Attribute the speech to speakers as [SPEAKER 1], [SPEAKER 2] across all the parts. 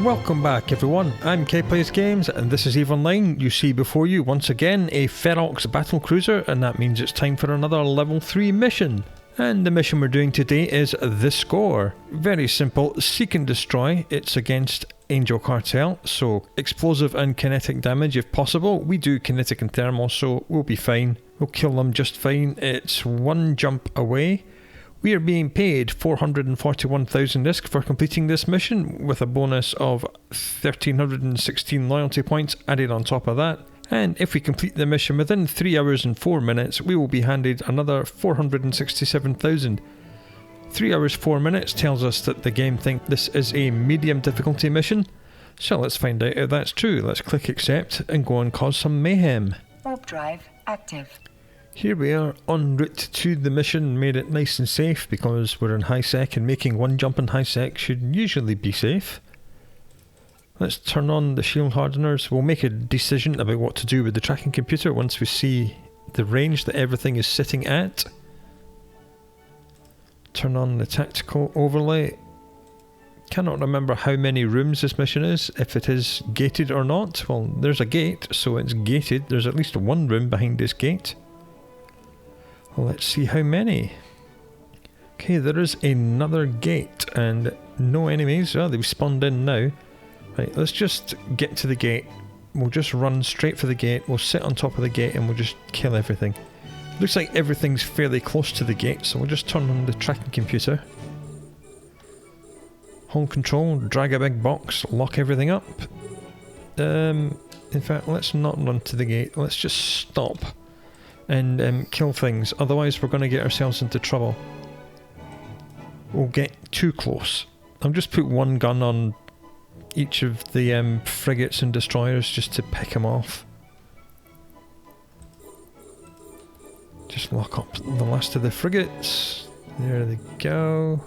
[SPEAKER 1] Welcome back everyone, I'm Plays Games and this is EVE Online. You see before you once again a Ferox battle cruiser, and that means it's time for another level 3 mission. And the mission we're doing today is The Score. Very simple, seek and destroy. It's against Angel Cartel, so explosive and kinetic damage if possible. We do kinetic and thermal, so we'll be fine. We'll kill them just fine. It's one jump away. We are being paid 441,000 ISK for completing this mission, with a bonus of 1,316 loyalty points added on top of that. And if we complete the mission within 3 hours and 4 minutes, we will be handed another 467,000. 3 hours 4 minutes tells us that the game thinks this is a medium difficulty mission. So let's find out if that's true. Let's click accept and go and cause some mayhem.
[SPEAKER 2] Warp drive active.
[SPEAKER 1] Here we are en route to the mission. Made it nice and safe because we're in high sec, and making one jump in high sec should usually be safe. Let's turn on the shield hardeners. We'll make a decision about what to do with the tracking computer once we see the range that everything is sitting at. Turn on the tactical overlay. Cannot remember how many rooms this mission is, if it is gated or not. Well, there's a gate, so it's gated. There's at least one room behind this gate. Well, let's see how many. Okay, there is another gate and no enemies. Oh, they've spawned in now. Right, let's just get to the gate. We'll just run straight for the gate. We'll sit on top of the gate and we'll just kill everything. Looks like everything's fairly close to the gate, so we'll just turn on the tracking computer. Hold control, drag a big box, lock everything up. In fact, let's not run to the gate. Let's just stop and kill things. Otherwise, we're going to get ourselves into trouble. We'll get too close. I'll just put one gun on each of the frigates and destroyers just to pick them off. Just lock up the last of the frigates. There they go.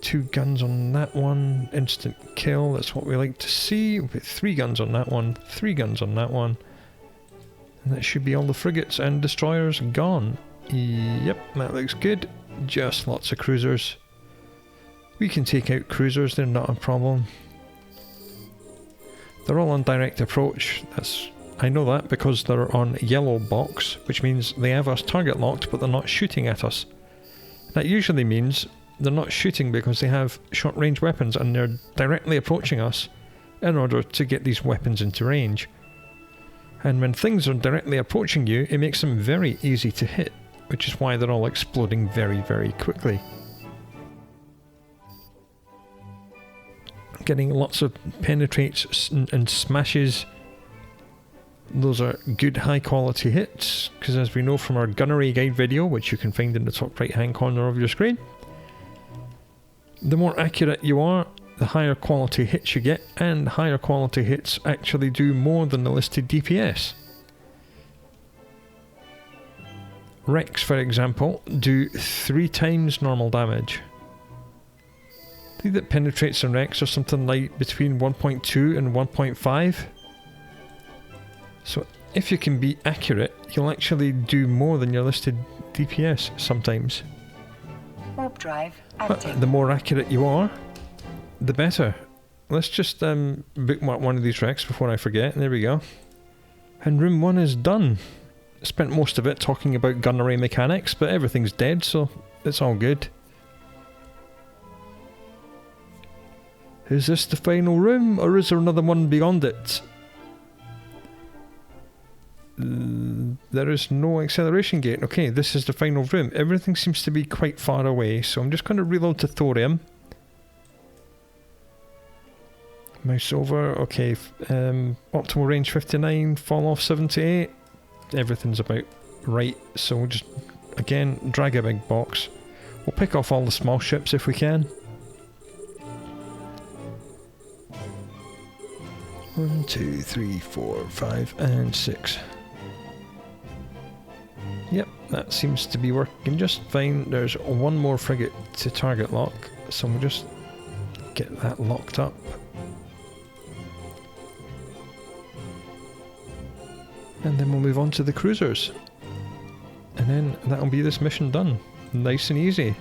[SPEAKER 1] 2 guns on that one. Instant kill, that's what we like to see. We'll put 3 guns on that one, 3 guns on that one. And that should be all the frigates and destroyers gone. Yep, that looks good. Just lots of cruisers. We can take out cruisers, they're not a problem. They're all on direct approach. I know that because they're on yellow box, which means they have us target locked, but they're not shooting at us. That usually means they're not shooting because they have short range weapons and they're directly approaching us in order to get these weapons into range. And when things are directly approaching you, it makes them very easy to hit, which is why they're all exploding very, very quickly. Getting lots of penetrates and smashes. Those are good high quality hits, because as we know from our gunnery guide video, which you can find in the top right hand corner of your screen, the more accurate you are, the higher quality hits you get, and higher quality hits actually do more than the listed DPS. Wrecks, for example, do 3 times normal damage. I think that penetrates and wrecks are something like between 1.2 and 1.5. So if you can be accurate, you'll actually do more than your listed DPS sometimes.
[SPEAKER 2] Warp drive active.
[SPEAKER 1] But the more accurate you are, the better. Let's just bookmark one of these wrecks before I forget. There we go. And room 1 is done. Spent most of it talking about gunnery mechanics, but everything's dead, so it's all good. Is this the final room, or is there another one beyond it? There is no acceleration gate. Okay, this is the final room. Everything seems to be quite far away, so I'm just going to reload to thorium. Mouse over. Okay, optimal range 59, fall off 78. Everything's about right, so we'll just, again, drag a big box. We'll pick off all the small ships if we can. 1, 2, 3, 4, 5, and 6. Yep, that seems to be working just fine. There's one more frigate to target lock, so we'll just get that locked up. And then we'll move on to the cruisers. And then that'll be this mission done. Nice and easy.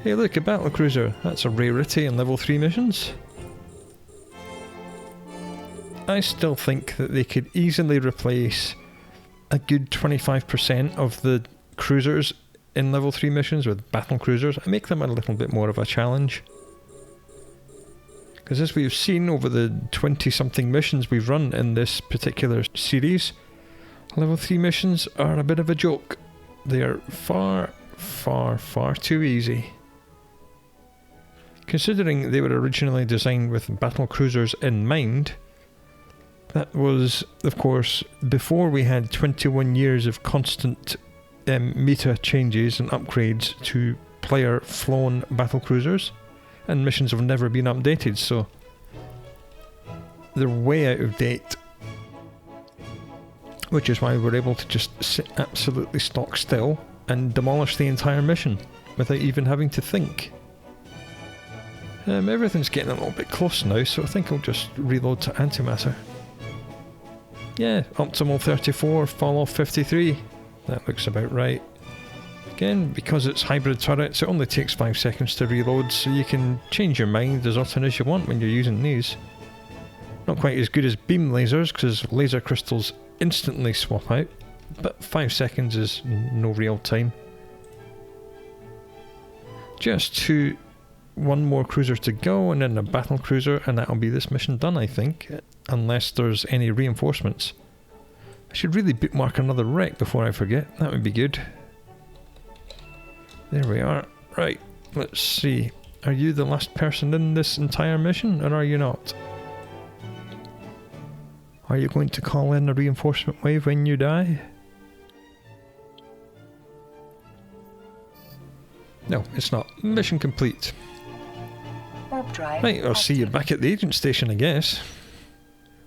[SPEAKER 1] Hey look, a battle cruiser. That's a rarity in level 3 missions. I still think that they could easily replace a good 25% of the cruisers in level 3 missions with battle cruisers and make them a little bit more of a challenge. Because as we've seen over the 20-something missions we've run in this particular series, level 3 missions are a bit of a joke. They are far, far, far too easy. Considering they were originally designed with battle cruisers in mind, that was, of course, before we had 21 years of constant meta changes and upgrades to player-flown battle cruisers, and missions have never been updated, so they're way out of date. Which is why we're able to just sit absolutely stock still and demolish the entire mission without even having to think. Everything's getting a little bit close now, so I think I'll just reload to antimatter. Yeah, optimal 34, fall off 53. That looks about right. Again, because it's hybrid turrets, it only takes 5 seconds to reload, so you can change your mind as often as you want when you're using these. Not quite as good as beam lasers, because laser crystals instantly swap out, but 5 seconds is no real time. Just one more cruiser to go, and then a battle cruiser, and that'll be this mission done, I think, unless there's any reinforcements. I should really bookmark another wreck before I forget, that would be good. There we are. Right, let's see. Are you the last person in this entire mission, or are you not? Are you going to call in a reinforcement wave when you die? No, it's not. Mission complete. Right, I'll see you back at the agent station, I guess.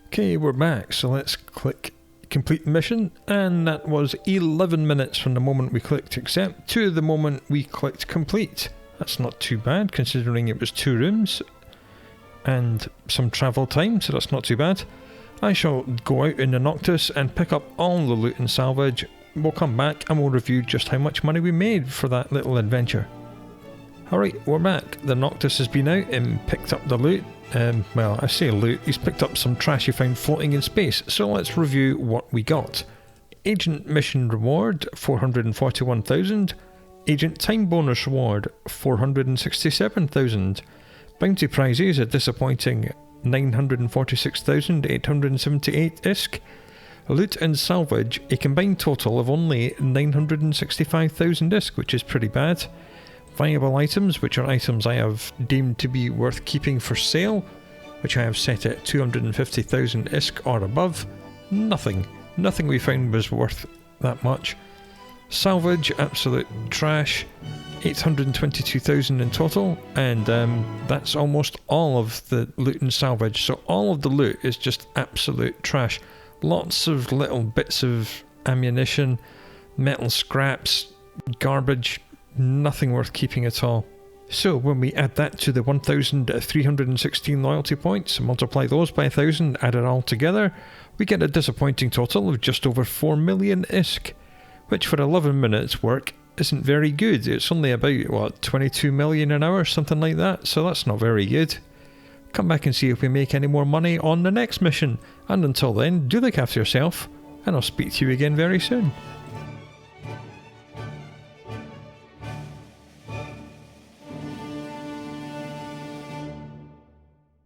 [SPEAKER 1] Okay, we're back, so let's click complete mission, and that was 11 minutes from the moment we clicked accept to the moment we clicked complete. That's not too bad, considering it was 2 rooms and some travel time, so that's not too bad. I shall go out in the Noctis and pick up all the loot and salvage. We'll come back and we'll review just how much money we made for that little adventure. Alright, we're back. The Noctis has been out and picked up the loot. Well, I say loot, he's picked up some trash he found floating in space, so let's review what we got. Agent mission reward, 441,000. Agent time bonus reward, 467,000. Bounty prizes, a disappointing 946,878 ISK. Loot and salvage, a combined total of only 965,000 ISK, which is pretty bad. Viable items, which are items I have deemed to be worth keeping for sale, which I have set at 250,000 ISK or above. Nothing we found was worth that much. Salvage, absolute trash, 822,000 in total, and that's almost all of the loot and salvage, so all of the loot is just absolute trash. Lots of little bits of ammunition, metal scraps, garbage, nothing worth keeping at all. So when we add that to the 1,316 loyalty points, multiply those by 1,000, add it all together, we get a disappointing total of just over 4 million ISK, which for 11 minutes work isn't very good. It's only about, what, 22 million an hour, something like that, so that's not very good. Come back and see if we make any more money on the next mission, and until then, do look after yourself, and I'll speak to you again very soon.